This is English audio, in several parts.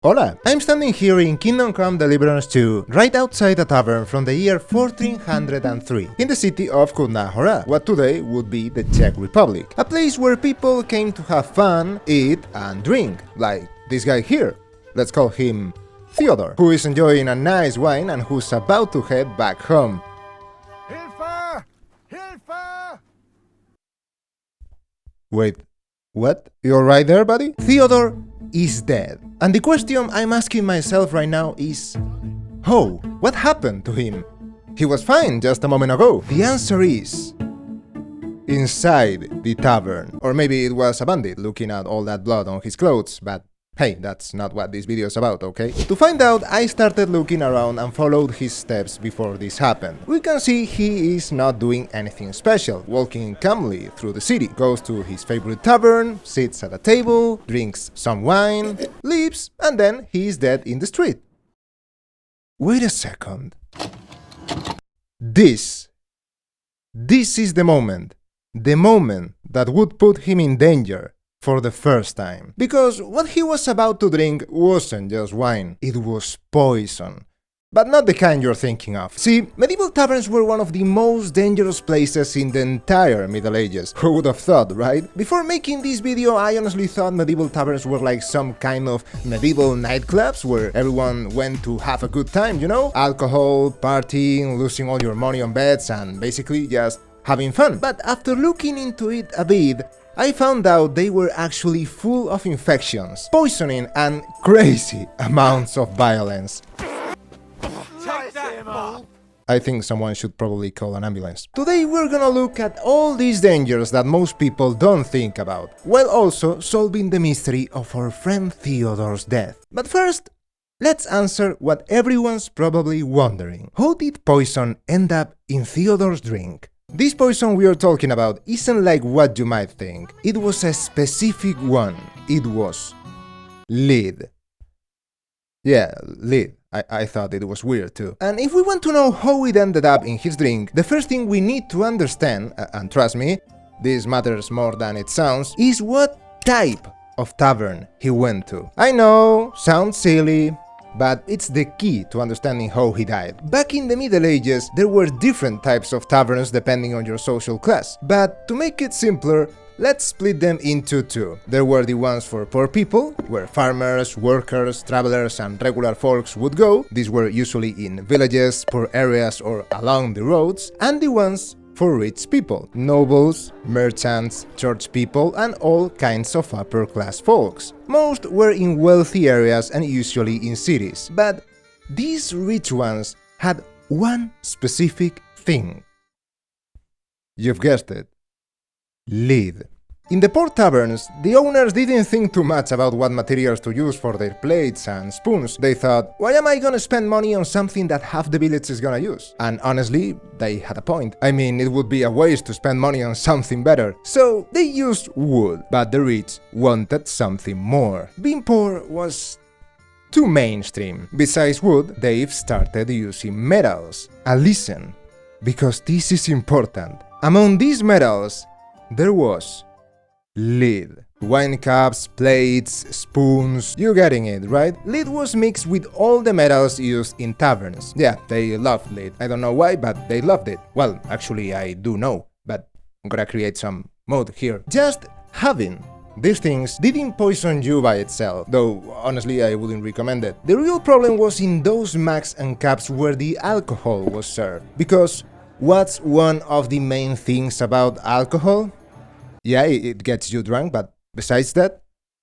Hola! I'm standing here in Kingdom Come Deliverance 2, right outside a tavern from the year 1403, in the city of Kutna Hora, what today would be the Czech Republic. A place where people came to have fun, eat and drink, like this guy here. Let's call him Theodore, who is enjoying a nice wine and who's about to head back home. Hilfe! Hilfe! Wait, what? You're right there, buddy? Theodore is dead. And the question I'm asking myself right now is, how? What happened to him? He was fine just a moment ago. The answer is inside the tavern. Or maybe it was a bandit looking at all that blood on his clothes, but hey, that's not what this video is about, okay? To find out, I started looking around and followed his steps before this happened. We can see he is not doing anything special, walking calmly through the city, goes to his favorite tavern, sits at a table, drinks some wine, leaves, and then he is dead in the street. Wait a second. This is the moment that would put him in danger for the first time. Because what he was about to drink wasn't just wine, it was poison. But not the kind you're thinking of. See, medieval taverns were one of the most dangerous places in the entire Middle Ages. Who would have thought, right? Before making this video, I honestly thought medieval taverns were like some kind of medieval nightclubs where everyone went to have a good time, you know? Alcohol, partying, losing all your money on bets, and basically just having fun. But after looking into it a bit, I found out they were actually full of infections, poisoning, and crazy amounts of violence. I think someone should probably call an ambulance. Today we're gonna look at all these dangers that most people don't think about, while also solving the mystery of our friend Theodore's death. But first, let's answer what everyone's probably wondering. How did poison end up in Theodore's drink? This poison we are talking about isn't like what you might think. It was a specific one. It was lead. Yeah, lead. I thought it was weird too. And if we want to know how it ended up in his drink, the first thing we need to understand, and trust me, this matters more than it sounds, is what type of tavern he went to. I know, sounds silly, but it's the key to understanding how he died. Back in the Middle Ages, there were different types of taverns depending on your social class. But to make it simpler, let's split them into two. There were the ones for poor people, where farmers, workers, travelers and regular folks would go. These were usually in villages, poor areas or along the roads. And the ones for rich people, nobles, merchants, church people and all kinds of upper class folks. Most were in wealthy areas and usually in cities, but these rich ones had one specific thing. You've guessed it. Lead. In the poor taverns, the owners didn't think too much about what materials to use for their plates and spoons. They thought, why am I gonna spend money on something that half the village is gonna use? And honestly, they had a point. I mean, it would be a waste to spend money on something better. So they used wood, but the rich wanted something more. Being poor was too mainstream. Besides wood, they've started using metals. And listen, because this is important. Among these metals, there was lead. Wine cups, plates, spoons, you getting it, right? Lead was mixed with all the metals used in taverns. Yeah, they loved lead. I don't know why, but they loved it. Well, actually I do know, but I'm gonna create some mode here. Just having these things didn't poison you by itself, though honestly I wouldn't recommend it. The real problem was in those mugs and cups where the alcohol was served. Because what's one of the main things about alcohol? Yeah, it gets you drunk, but besides that,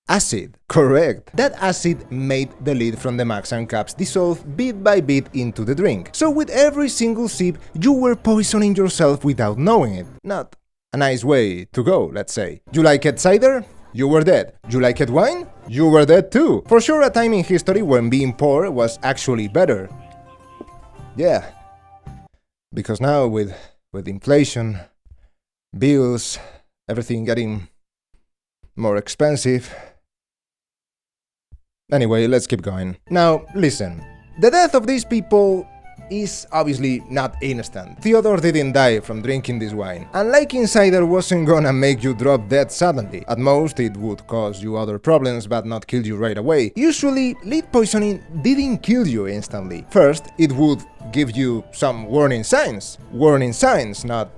acid. Correct. That acid made the lead from the mugs and cups dissolve bit by bit into the drink. So with every single sip, you were poisoning yourself without knowing it. Not a nice way to go, let's say. You like it cider? You were dead. You like it wine? You were dead too. For sure, a time in history when being poor was actually better. Yeah. Because now with inflation, bills, everything getting more expensive. Anyway, let's keep going. Now, listen. The death of these people is obviously not instant. Theodore didn't die from drinking this wine. And liking cider wasn't gonna make you drop dead suddenly. At most, it would cause you other problems but not kill you right away. Usually, lead poisoning didn't kill you instantly. First, it would give you some warning signs. Warning signs, not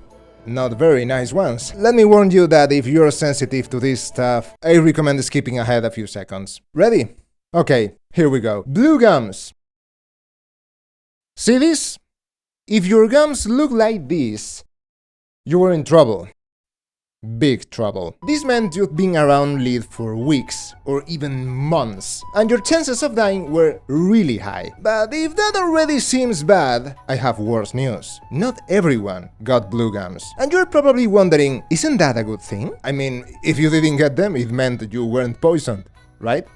very nice ones. Let me warn you that if you're sensitive to this stuff, I recommend skipping ahead a few seconds. Ready? Okay, here we go. Blue gums. See this? If your gums look like this, you are in trouble. Big trouble. This meant you'd been around lead for weeks or even months, and your chances of dying were really high. But if that already seems bad, I have worse news. Not everyone got blue gums. And you're probably wondering, isn't that a good thing? I mean, if you didn't get them, it meant you weren't poisoned, right?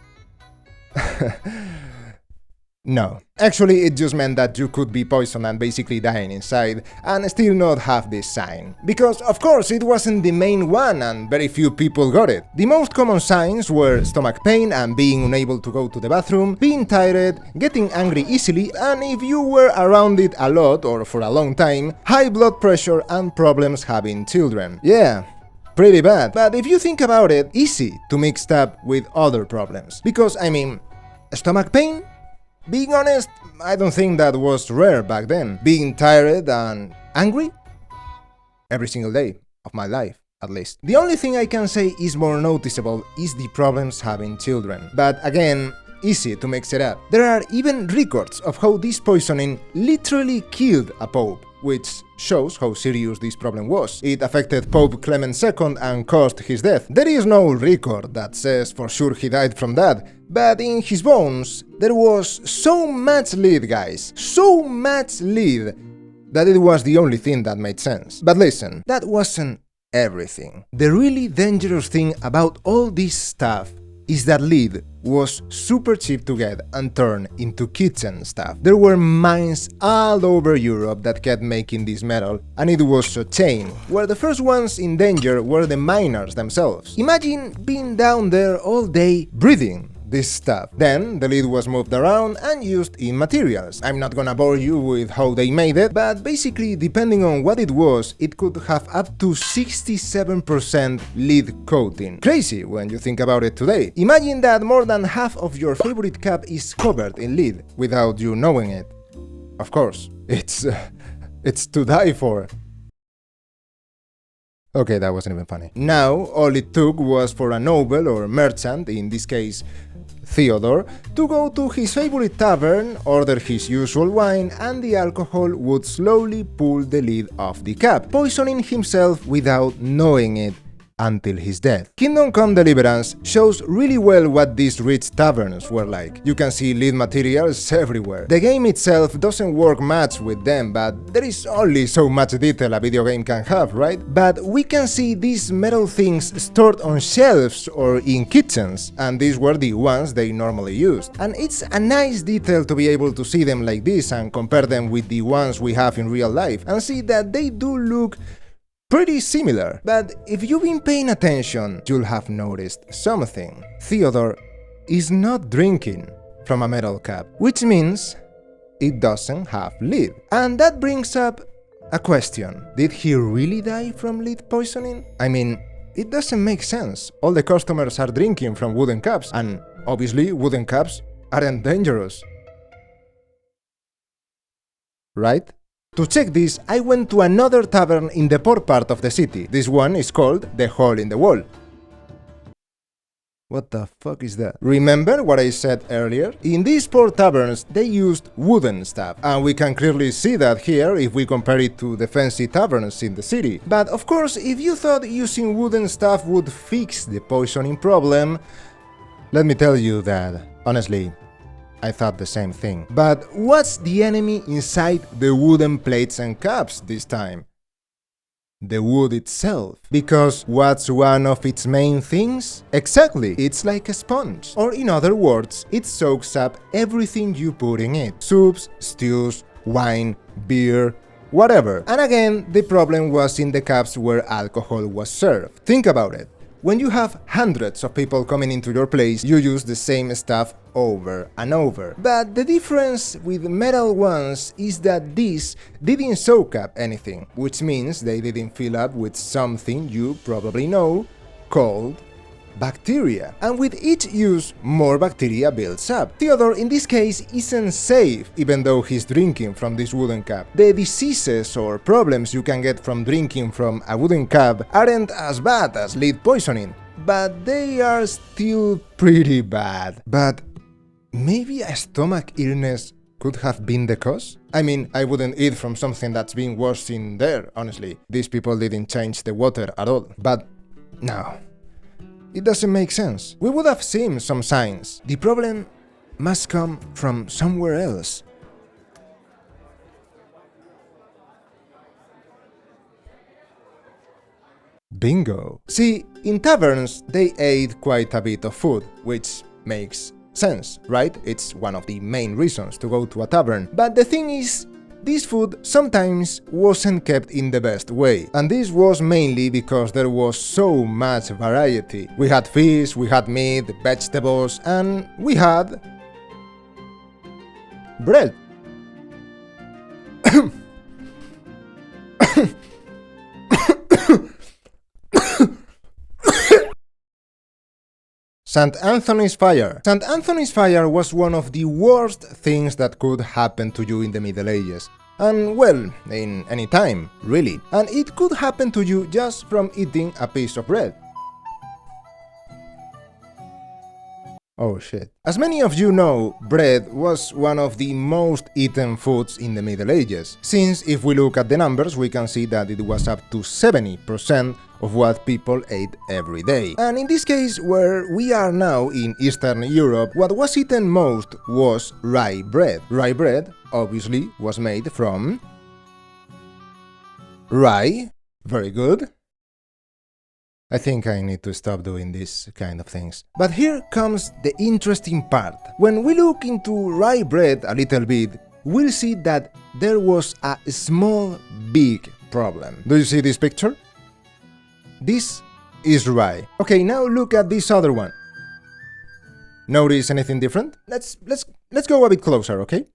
No. Actually, it just meant that you could be poisoned and basically dying inside, and still not have this sign. Because, of course, it wasn't the main one, and very few people got it. The most common signs were stomach pain and being unable to go to the bathroom, being tired, getting angry easily, and if you were around it a lot or for a long time, high blood pressure and problems having children. Yeah. Pretty bad. But if you think about it, easy to mix up with other problems. Because, I mean, stomach pain? Being honest, I don't think that was rare back then. Being tired and angry? Every single day of my life, at least. The only thing I can say is more noticeable is the problems having children. But again, easy to mix it up. There are even records of how this poisoning literally killed a pope, which shows how serious this problem was. It affected Pope Clement II and caused his death. There is no record that says for sure he died from that, but in his bones there was so much lead, guys, so much lead, that it was the only thing that made sense. But listen, that wasn't everything. The really dangerous thing about all this stuff is that lead was super cheap to get and turn into kitchen stuff. There were mines all over Europe that kept making this metal, and it was a chain, where the first ones in danger were the miners themselves. Imagine being down there all day breathing this stuff. Then the lead was moved around and used in materials. I'm not gonna bore you with how they made it, but basically, depending on what it was, it could have up to 67% lead coating. Crazy when you think about it today. Imagine that more than half of your favorite cup is covered in lead without you knowing it. Of course, it's to die for. Okay, that wasn't even funny. Now, all it took was for a noble or merchant, in this case Theodore, to go to his favorite tavern, order his usual wine, and the alcohol would slowly pull the lid off the cap, poisoning himself without knowing it until his death. Kingdom Come Deliverance shows really well what these rich taverns were like. You can see lead materials everywhere. The game itself doesn't work much with them, but there is only so much detail a video game can have, right? But we can see these metal things stored on shelves or in kitchens, and these were the ones they normally used. And it's a nice detail to be able to see them like this and compare them with the ones we have in real life, and see that they do look pretty similar. But if you've been paying attention, you'll have noticed something. Theodore is not drinking from a metal cup, which means it doesn't have lead. And that brings up a question. Did he really die from lead poisoning? I mean, it doesn't make sense. All the customers are drinking from wooden cups, and obviously wooden cups aren't dangerous. Right? To check this, I went to another tavern in the poor part of the city. This one is called the Hole in the Wall. What the fuck is that? Remember what I said earlier? In these poor taverns, they used wooden stuff, and we can clearly see that here if we compare it to the fancy taverns in the city. But of course, if you thought using wooden stuff would fix the poisoning problem, let me tell you that, honestly, I thought the same thing. But what's the enemy inside the wooden plates and cups this time? The wood itself. Because what's one of its main things? Exactly, it's like a sponge. Or in other words, it soaks up everything you put in it. Soups, stews, wine, beer, whatever. And again, the problem was in the cups where alcohol was served. Think about it. when you have hundreds of people coming into your place, you use the same stuff over and over. But the difference with metal ones is that these didn't soak up anything, which means they didn't fill up with something you probably know called bacteria. And with each use, more bacteria builds up. Theodore, in this case, isn't safe, even though he's drinking from this wooden cup. The diseases or problems you can get from drinking from a wooden cup aren't as bad as lead poisoning, but they are still pretty bad. But maybe a stomach illness could have been the cause? I mean, I wouldn't eat from something that's been washed in there, honestly. These people didn't change the water at all. But no. It doesn't make sense. We would have seen some signs. The problem must come from somewhere else. Bingo! See, in taverns, they ate quite a bit of food, which makes sense, right? It's one of the main reasons to go to a tavern. But the thing is, this food sometimes wasn't kept in the best way, and this was mainly because there was so much variety. We had fish, we had meat, vegetables, and we had bread. St. Anthony's Fire. St. Anthony's Fire was one of the worst things that could happen to you in the Middle Ages. And well, in any time, really. And it could happen to you just from eating a piece of bread. Oh shit. As many of you know, bread was one of the most eaten foods in the Middle Ages, since if we look at the numbers we can see that it was up to 70% of what people ate every day. And in this case, where we are now in Eastern Europe, what was eaten most was rye bread. Rye bread, obviously, was made from rye. Very good. I think I need to stop doing these kind of things. But here comes the interesting part. When we look into rye bread a little bit, we'll see that there was a small, big problem. Do you see this picture? This is rye. Okay, now look at this other one. Notice anything different? Let's go a bit closer, okay?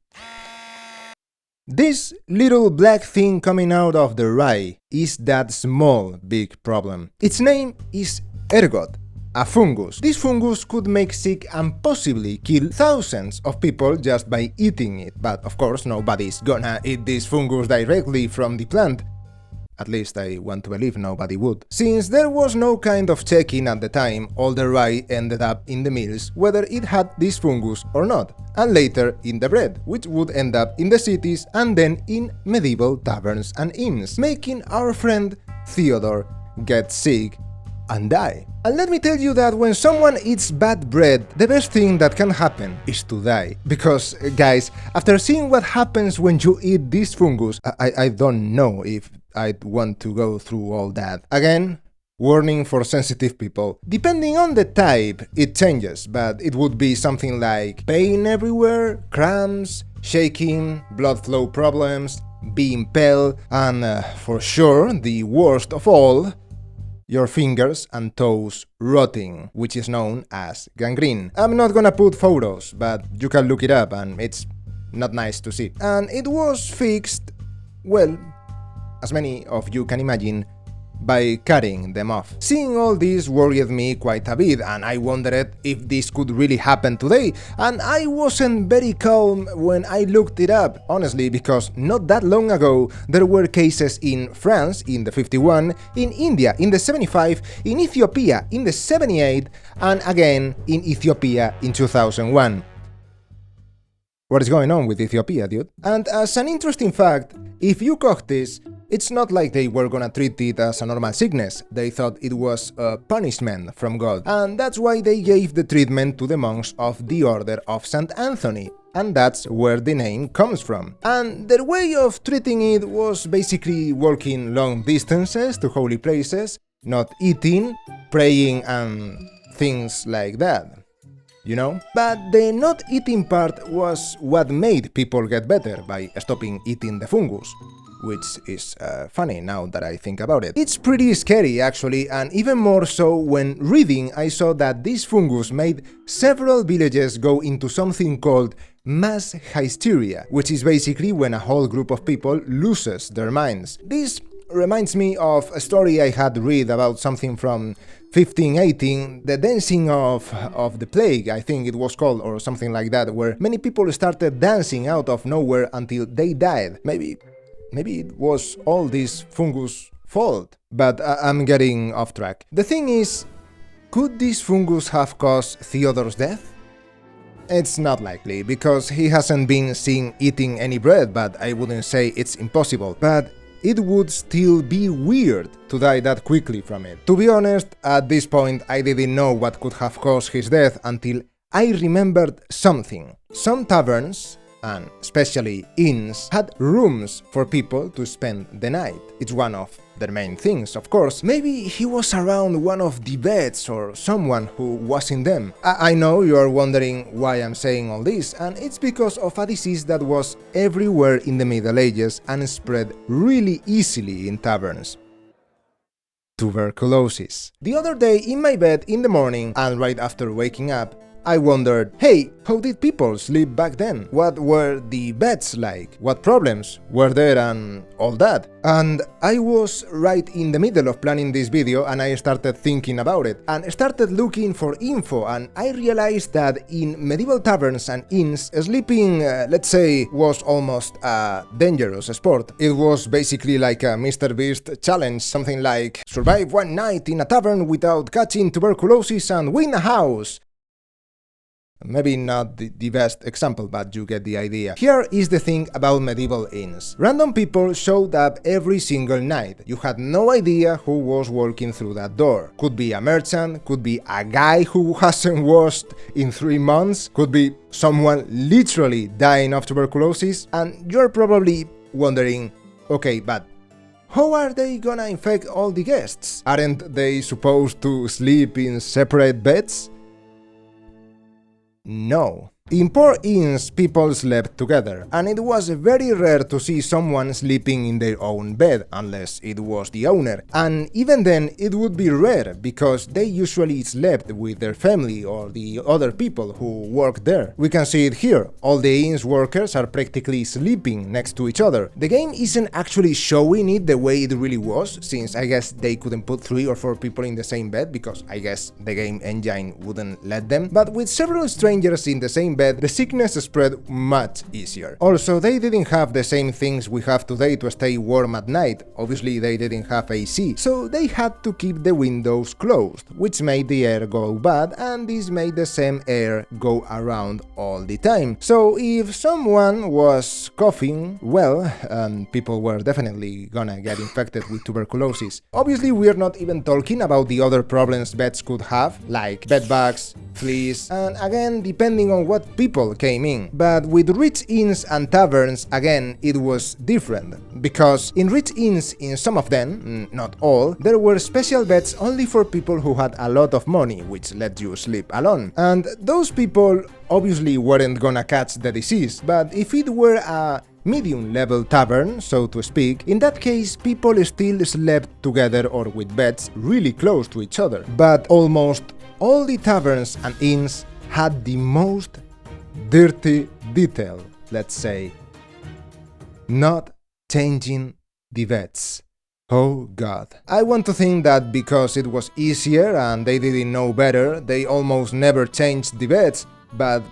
This little black thing coming out of the rye is that small, big problem. Its name is ergot, a fungus. This fungus could make sick and possibly kill thousands of people just by eating it. But of course, nobody's gonna eat this fungus directly from the plant. At least I want to believe nobody would. Since there was no kind of checking at the time, all the rye ended up in the mills whether it had this fungus or not, and later in the bread, which would end up in the cities and then in medieval taverns and inns, making our friend Theodore get sick and die. And let me tell you that when someone eats bad bread, the best thing that can happen is to die. Because, guys, after seeing what happens when you eat this fungus, I don't know if I'd want to go through all that. Again, warning for sensitive people. Depending on the type, it changes, but it would be something like pain everywhere, cramps, shaking, blood flow problems, being pale, and for sure, the worst of all, your fingers and toes rotting, which is known as gangrene. I'm not gonna put photos, but you can look it up and it's not nice to see. And it was fixed, well, as many of you can imagine, by cutting them off. Seeing all this worried me quite a bit, and I wondered if this could really happen today, and I wasn't very calm when I looked it up, honestly, because not that long ago there were cases in France in the 51, in India in the 75, in Ethiopia in the 78, and again in Ethiopia in 2001. What is going on with Ethiopia, dude? And as an interesting fact, if you cough this, it's not like they were gonna treat it as a normal sickness. They thought it was a punishment from God, and that's why they gave the treatment to the monks of the Order of St. Anthony, and that's where the name comes from. And their way of treating it was basically walking long distances to holy places, not eating, praying, and things like that. You know? But the not eating part was what made people get better by stopping eating the fungus. which is funny now that I think about it. It's pretty scary actually, and even more so when reading I saw that this fungus made several villages go into something called mass hysteria, which is basically when a whole group of people loses their minds. This reminds me of a story I had read about something from 1518, the dancing of the plague, I think it was called, or something like that, where many people started dancing out of nowhere until they died. Maybe it was all this fungus' fault, but I'm getting off track. The thing is, could this fungus have caused Theodore's death? It's not likely, because he hasn't been seen eating any bread, but I wouldn't say it's impossible. But it would still be weird to die that quickly from it. To be honest, at this point I didn't know what could have caused his death until I remembered something. Some taverns, and especially inns, had rooms for people to spend the night. It's one of their main things, of course. Maybe he was around one of the beds or someone who was in them. I know you are wondering why I'm saying all this, and it's because of a disease that was everywhere in the Middle Ages and spread really easily in taverns. Tuberculosis. The other day in my bed in the morning, and right after waking up, I wondered, hey, how did people sleep back then? What were the beds like? What problems were there and all that? And I was right in the middle of planning this video and I started thinking about it and started looking for info, and I realized that in medieval taverns and inns, sleeping, let's say, was almost a dangerous sport. It was basically like a Mr. Beast challenge, something like survive one night in a tavern without catching tuberculosis and win a house. Maybe not the best example, but you get the idea. Here is the thing about medieval inns. Random people showed up every single night. You had no idea who was walking through that door. Could be a merchant, could be a guy who hasn't washed in 3 months, could be someone literally dying of tuberculosis, and you're probably wondering, okay, but how are they gonna infect all the guests? Aren't they supposed to sleep in separate beds? No. In poor inns, people slept together, and it was very rare to see someone sleeping in their own bed, unless it was the owner. And even then, it would be rare, because they usually slept with their family or the other people who worked there. We can see it here. All the inn's workers are practically sleeping next to each other. The game isn't actually showing it the way it really was, since I guess they couldn't put 3 or 4 people in the same bed, because I guess the game engine wouldn't let them. But with several strangers in the same bed, the sickness spread much easier. Also, they didn't have the same things we have today to stay warm at night. Obviously, they didn't have AC, so they had to keep the windows closed, which made the air go bad, and this made the same air go around all the time. So if someone was coughing, well, people were definitely gonna get infected with tuberculosis. Obviously, we're not even talking about the other problems beds could have, like bedbugs, fleas, and again, depending on what people came in. But with rich inns and taverns, again, it was different, because in rich inns, in some of them, not all, there were special beds only for people who had a lot of money, which let you sleep alone. And those people obviously weren't gonna catch the disease, but if it were a medium-level tavern, so to speak, in that case people still slept together or with beds really close to each other. But almost all the taverns and inns had the most dirty detail, let's say: not changing the beds. Oh god. I want to think that because it was easier and they didn't know better, they almost never changed the beds, but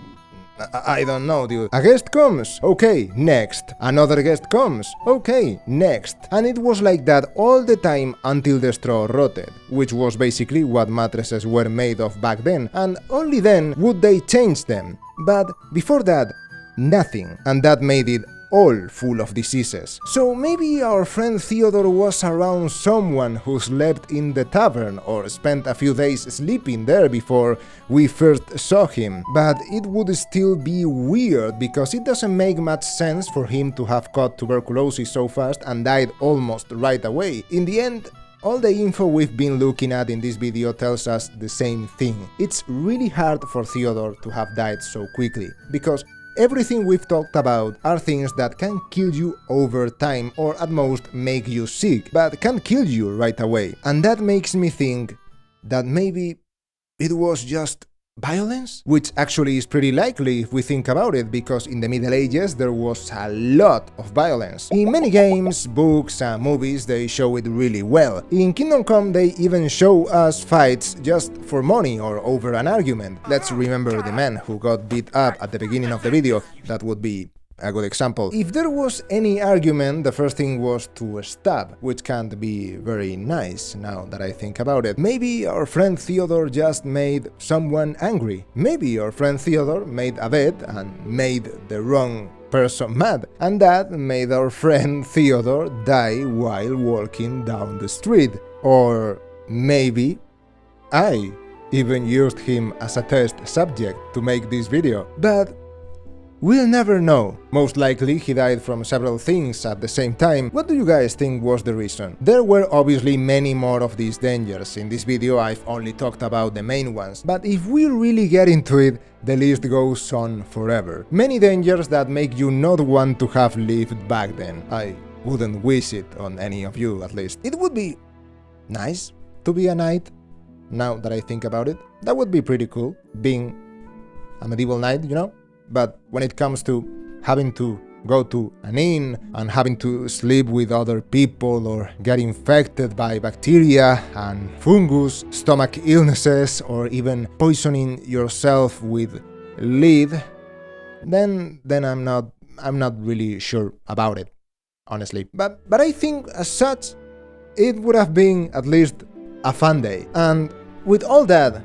I don't know, dude. A guest comes, okay, next. Another guest comes, okay, next. And it was like that all the time until the straw rotted, which was basically what mattresses were made of back then, and only then would they change them. But before that, nothing, and that made it all full of diseases. So maybe our friend Theodore was around someone who slept in the tavern or spent a few days sleeping there before we first saw him. But it would still be weird, because it doesn't make much sense for him to have caught tuberculosis so fast and died almost right away. In the end, all the info we've been looking at in this video tells us the same thing. It's really hard for Theodore to have died so quickly, because everything we've talked about are things that can kill you over time or at most make you sick, but can't kill you right away. And that makes me think that maybe it was just violence? Which actually is pretty likely if we think about it, because in the Middle Ages there was a lot of violence. In many games, books and movies they show it really well. In Kingdom Come they even show us fights just for money or over an argument. Let's remember the man who got beat up at the beginning of the video. That would be a good example. If there was any argument, the first thing was to stab, which can't be very nice now that I think about it. Maybe our friend Theodore just made someone angry. Maybe our friend Theodore made a bet and made the wrong person mad, and that made our friend Theodore die while walking down the street. Or maybe I even used him as a test subject to make this video. But we'll never know. Most likely he died from several things at the same time. What do you guys think was the reason? There were obviously many more of these dangers. In this video I've only talked about the main ones, but if we really get into it, the list goes on forever. Many dangers that make you not want to have lived back then. I wouldn't wish it on any of you, at least. It would be nice to be a knight, now that I think about it. That would be pretty cool, being a medieval knight, you know? But when it comes to having to go to an inn and having to sleep with other people or get infected by bacteria and fungus, stomach illnesses, or even poisoning yourself with lead, then I'm not really sure about it, honestly. But I think as such it would have been at least a fun day. And with all that,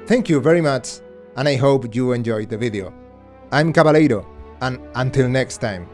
thank you very much, and I hope you enjoyed the video. I'm Caballero, and until next time.